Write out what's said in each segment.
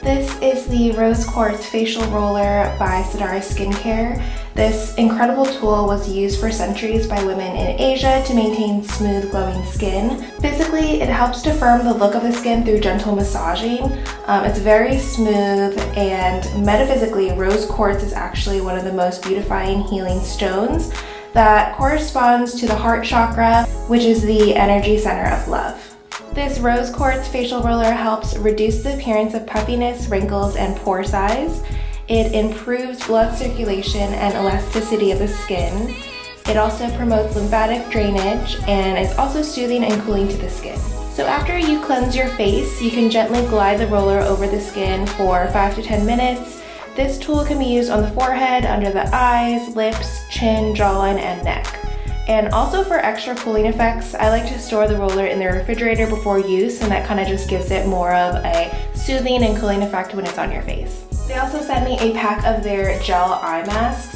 This is the Rose Quartz Facial Roller by Sdara Skincare. This incredible tool was used for centuries by women in Asia to maintain smooth, glowing skin. Physically, it helps to firm the look of the skin through gentle massaging. It's very smooth, and metaphysically, rose quartz is actually one of the most beautifying healing stones that corresponds to the heart chakra, which is the energy center of love. This rose quartz facial roller helps reduce the appearance of puffiness, wrinkles, and pore size. It improves blood circulation and elasticity of the skin. It also promotes lymphatic drainage, and it's also soothing and cooling to the skin. So after you cleanse your face, you can gently glide the roller over the skin for 5 to 10 minutes. This tool can be used on the forehead, under the eyes, lips, chin, jawline, and neck. And also for extra cooling effects, I like to store the roller in the refrigerator before use, and that kind of just gives it more of a soothing and cooling effect when it's on your face. They also sent me a pack of their gel eye masks.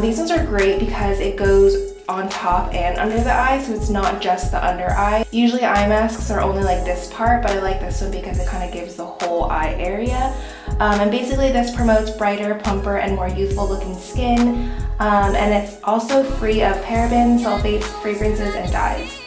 These ones are great because it goes on top and under the eye, so it's not just the under eye. Usually eye masks are only like this part, but I like this one because it kind of gives the whole eye area. And basically this promotes brighter, plumper, and more youthful looking skin. And it's also free of parabens, sulfates, fragrances, and dyes.